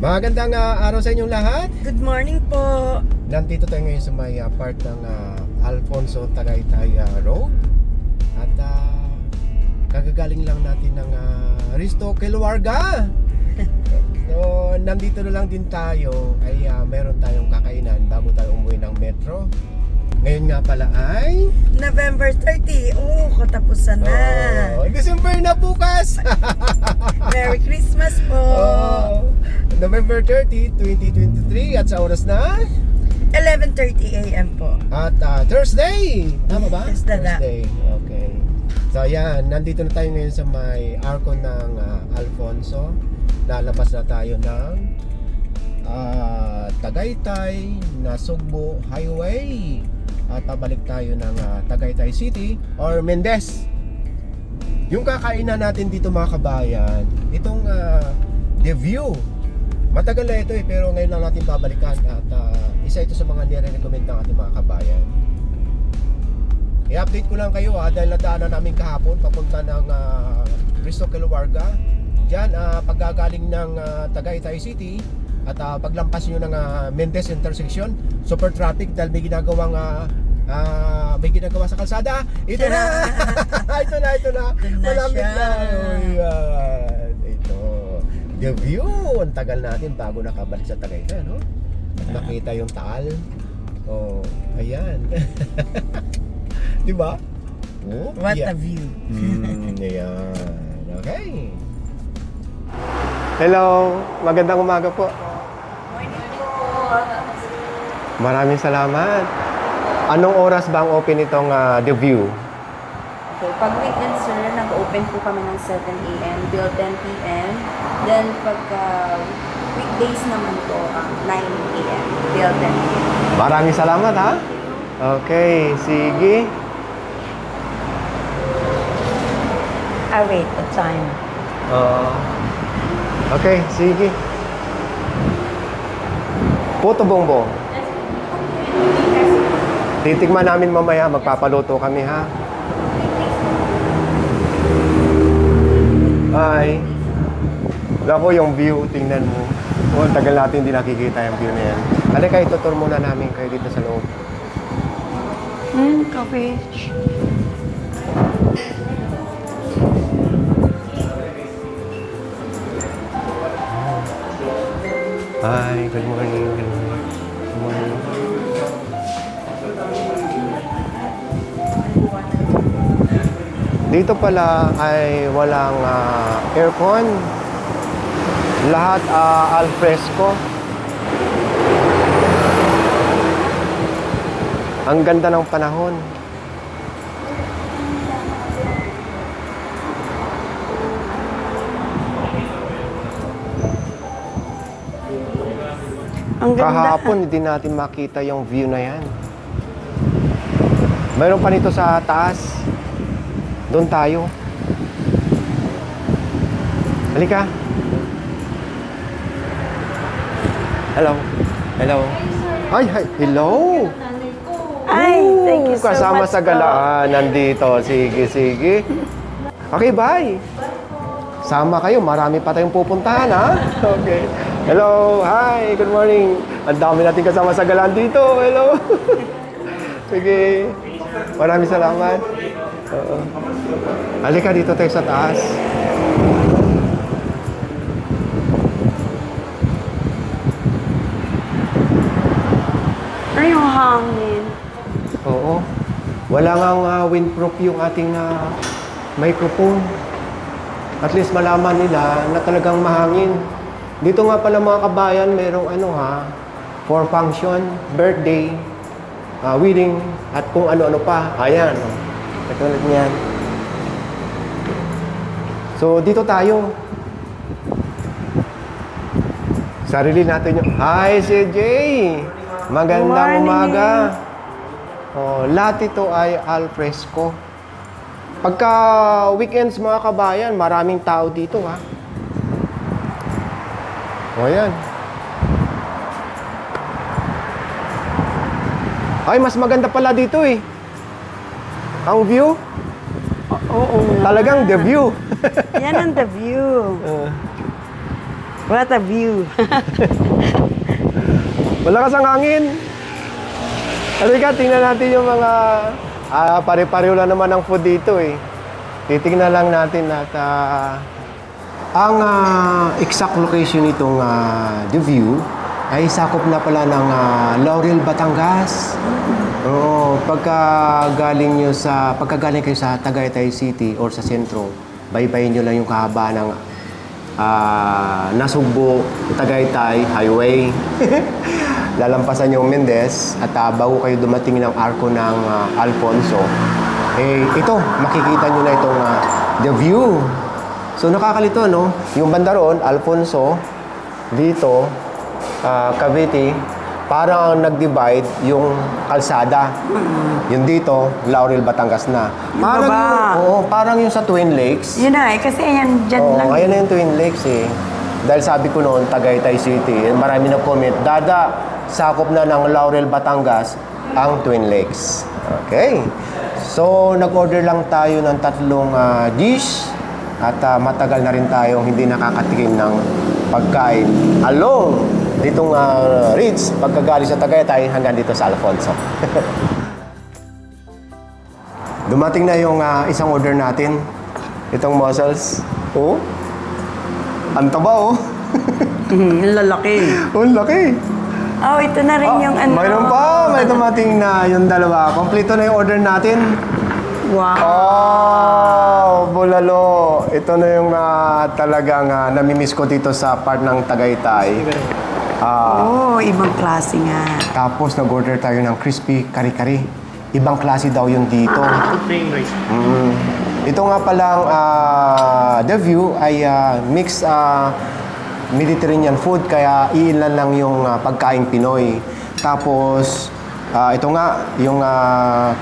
Magandang araw sa inyong lahat. Good morning po. Nandito tayo ngayon sa may part ng Alfonso Tagaytay Road. At kagagaling lang natin ng Risto Keluarga. So, nandito na lang din tayo ay meron tayong kakainan bago tayo umuwi ng metro. Ngayon nga pala ay November 30. Oh, katapusan na. December na bukas. Merry Christmas po. November 30, 2023 at sa oras na 11:30 a.m. po. at Thursday. Tama ba? Yes, dada. Thursday. Okay. So ayan, nandito na tayo ngayon sa may arko ng Alfonso. Lalabas na tayo ng Tagaytay na Sugbo Highway. At pabalik tayo ng Tagaytay City or Mendez. Yung kakainan natin dito mga kabayan, itong The View. Matagal na ito pero ngayon lang natin babalikan at isa ito sa mga nire-recommend ng ating mga kabayan. I-update ko lang kayo dahil nadaanan namin kahapon papunta ng Risto Keluarga. Diyan paggagaling ng Tagaytay City at paglampas nyo ng Mendez intersection, super traffic dahil may ginagawa sa kalsada. Ito na. ito na. Malapit na. Ayan. Ito. The View. Ang tagal natin bago nakabalik sa Tagaytay, no? At nakita yung Taal. Oh, ayan. Di ba? Oh, What yeah. a view. Ayan. Okay. Hello. Magandang umaga po. Maraming salamat. Anong oras ba ang open itong The View? Okay, pag weekend sir, nag-open po kami ng 7 a.m. till 10 p.m. Then pagka weekdays naman po, 9 a.m. till 10 p.m. Maraming salamat ha. Okay, sige. I wait the time. Okay, sige. Puto bongbong. Titikman namin mamaya, magpapaluto kami ha. Ay. Naku, yung view, tingnan mo. Oh, tagal natin hindi nakikita yung view na yan. Halika, itutur muna namin kayo dito sa loob. Coffee. Hi, good morning. Good morning. Good morning. Dito pala ay walang aircon. Lahat al fresco. Ang ganda ng panahon. Ang ganda. Kahapon hindi natin makita yung view na yan. Mayroon pa nito sa taas. Doon tayo. Halika. Hello. Hello. Ay, hi. Hello. Ay, thank you so Kasama much sa galaan. Nandito. Sige, sige. Okay, bye. Sama kayo. Marami pa tayong pupuntahan, ha? Okay. Hello. Hi. Good morning. Ang dami natin kasama sa galaan dito. Hello. Sige. Maraming salamat. Halika dito tayo sa taas. Ay, yung hangin. Oo. Wala ngang windproof yung ating microphone. At least malaman nila na talagang mahangin. Dito nga pala mga kabayan, merong for function, birthday, wedding, at kung ano-ano pa. Ayan. Katulad niyan. So, dito tayo. Sarili natin yung... Hi, CJ! Magandang umaga. Lahat ito ay al fresco. Pagka weekends mga kabayan, maraming tao dito ha. Ayan. Ay, mas maganda pala dito eh. Ang view. Oo. Talagang the view. Yan ang the view. What a view. Malakas ang hangin. Halika, tingnan natin yung mga pare-pareho lang naman ang food dito eh. Titingnan lang natin at ang exact location nitong The View ay sakop na pala ng Laurel, Batangas. Oo, pagkagaling kayo sa Tagaytay City or sa sentro, baybayin nyo lang yung kahaba ng Nasugbo, Tagaytay Highway. Lalampasan yung Mendez at bago kayo dumating ng arko ng Alfonso, ito, makikita nyo na itong The View. So nakakalito, no? Yung banda roon, Alfonso, dito, Cavite, parang nag-divide yung kalsada. Yung dito, Laurel, Batangas na. Parang parang yung sa Twin Lakes. Yun na kasi yan dyan lang. Oo, ayan na yung Twin Lakes eh. Dahil sabi ko noon, Tagaytay City, marami na comment, Dada, sakop na ng Laurel, Batangas ang Twin Lakes. Okay. So, nag-order lang tayo ng 3 dish at matagal na rin tayong hindi nakakatikim ng pagkain along ditong Ridge pagkagaling sa Tagaytay hanggang dito sa Alfonso. Dumating na yung isang order natin. Itong mussels. Oh. Ang taba, oh. Ang lalaki. Oh, laki. Oh, ito na rin yung ano. Mayroon pa. May dumating na yung dalawa. Kompleto na yung order natin. Wow. Oh, bulalo. Ito na yung talagang namimiss ko dito sa part ng Tagaytay. Ibang klase nga. Tapos nag-order tayo ng crispy kari-kari. Ibang klase daw yun dito. Ito nga palang The View ay mixed Mediterranean food, kaya iilan lang yung pagkain Pinoy. Tapos ito nga yung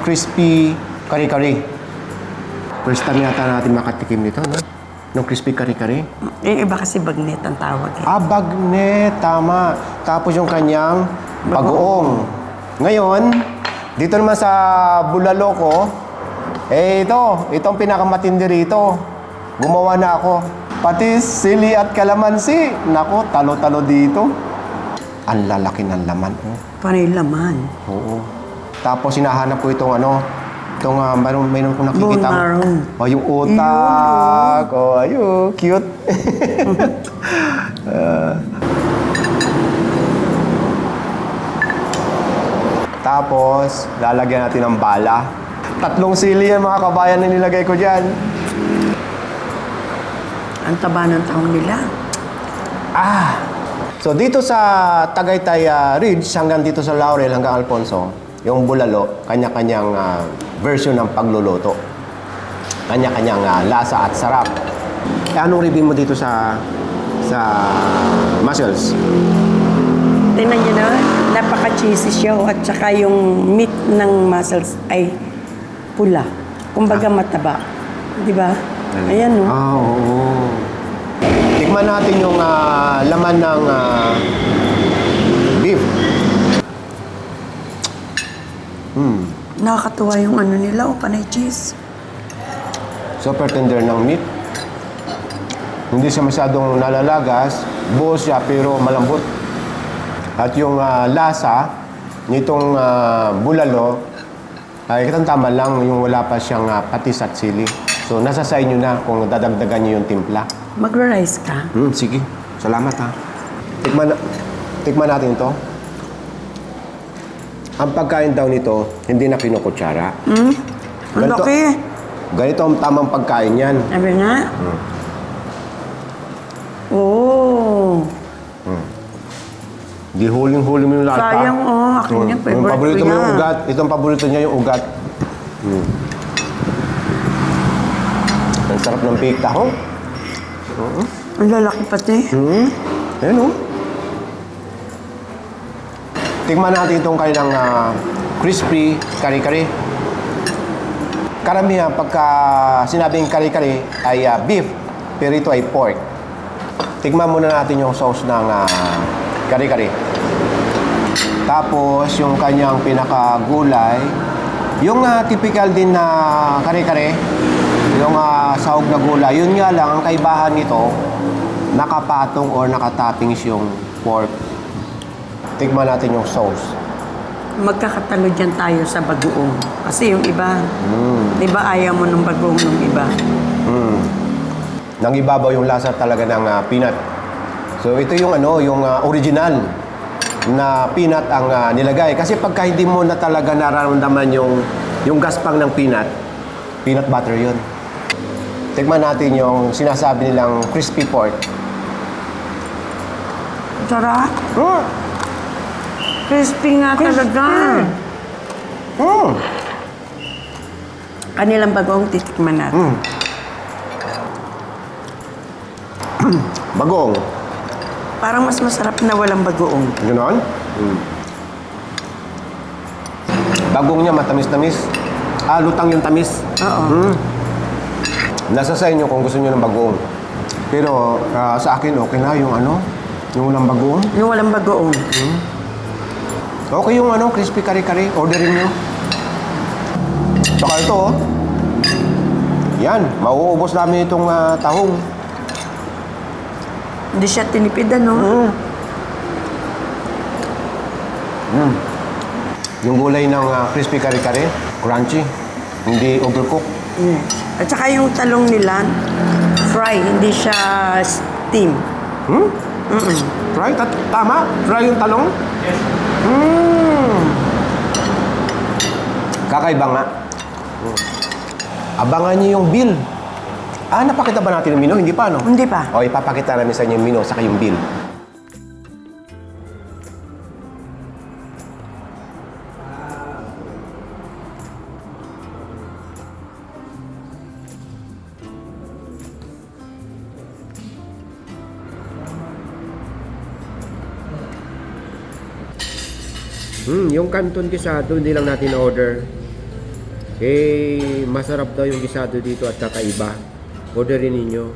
crispy kari-kari. First time yata natin makatikim nito, no? Nung crispy kari-kari. Yung iba kasi bagnet ang tawag eh. Bagnet, tama. Tapos yung kanyang bagoong. Ngayon, dito naman sa bulalo ko, itong pinakamatindi rito. Gumawa na ako. Pati sili at kalamansi. Nako, talo-talo dito. Ang lalaki ng laman. Oh. Panay laman. Oo. Tapos hinahanap ko itong mayroon ko nakikita. Bone marrow. Yung utak. Ayun, cute. Tapos, lalagyan natin ng bala. 3 sili yan mga kabayan na nilagay ko dyan. Ang taba ng taong nila. So dito sa Tagaytay Ridge hanggang dito sa Laurel hanggang Alfonso, yung bulalo, kanya-kanyang version ng pagluluto. Kanya-kanyang lasa at sarap. Anong review mo dito sa mussels? Tingnan nyo na, napaka-cheesy siya at saka yung meat ng mussels ay pula. Kumbaga mataba. Di ba? Ayan, no? Oo. Tikman natin yung laman ng beef. Nakakatuwa yung ano nila, panay cheese. Super tender ng meat. Hindi siya masyadong nalalagas. Buo siya pero malambot. At yung lasa nitong bulalo ay kitang-tama lang yung wala pa siyang patis at sili. So, nasa sa inyo na kung dadagdagan niyo yung timpla. Magra-rice ka? Sige. Salamat ha. Tikman natin ito. Ang pagkain daw nito, hindi na kinukutsara. Ang laki. Ganito ang tamang pagkain yan. Sabi nga. Oh. Di huling-huli mo yung lata. Sayang, akin yung favorite Yung paborito ko mo yung yan. ugat. Itong paborito niya yung ugat. Ang sarap ng baked tahong. Ang lalaki pati. Ayan o. Tingnan natin itong kanilang crispy kari-kari. Karamihan pagka sinabing kari-kari ay beef, pero ito ay pork. Tingnan muna natin yung sauce ng kari-kari. Tapos yung kanyang pinakagulay, yung typical din na kare-kare, yung sahog na gulay, yun nga lang ang kaibahan nito, nakapatong or nakatoppings yung pork. Tikman natin yung sauce. Magkakatalo dyan tayo sa bagoong. Kasi yung iba, di ba ayaw mo ng bagoong ng iba? Nang ibabaw yung lasa talaga ng peanut. So ito yung yung original na peanut ang nilagay. Kasi pagka hindi mo na talaga nararamdaman yung gaspang ng peanut butter yun. Tikman natin yung sinasabi nilang crispy pork. Sarap. Crispy nga talaga. Kanilang bagoong titikman natin. Bagong. Parang mas masarap na walang bagoong. Ganon? Bagong niya matamis-tamis. Lutang yung tamis. Oo. Nasa sa inyo kung gusto niyo ng bagoong. Pero sa akin okay na yung yung walang bagoong. Yung walang bagoong. Okay yung crispy kare-kare. Orderin nyo. Saka ito, yan, mauubos namin itong tahong. Hindi siya tinipid, Yung gulay ng crispy kare-kare, crunchy, hindi overcook. At saka yung talong nila, fry, hindi siya steam. Fry? Tama? Fry yung talong? Yes. Kakaiba nga. Abangan niyo yung bill. Napakita ba natin yung menu? Hindi pa, no? Hindi pa. O, ipapakita namin sa inyo yung menu saka yung bill. Yung Canton Gisado, hindi lang natin na-order. Masarap daw yung gisado dito at kakaiba. Orderin ninyo.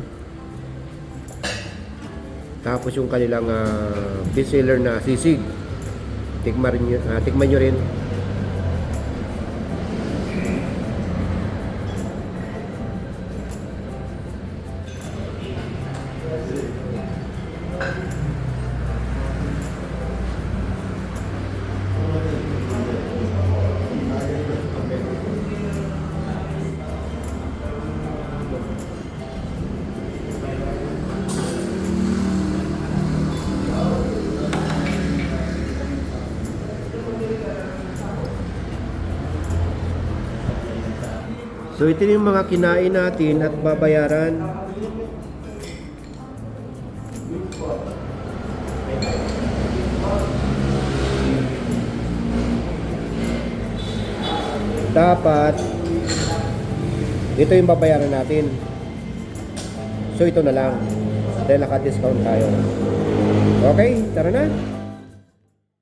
Tapos yung kanilang bestseller na sisig. Tikman nyo rin. So ito yung mga kinain natin at babayaran. Dapat ito yung babayaran natin. So ito na lang. Dahil naka-discount tayo. Okay, tara na.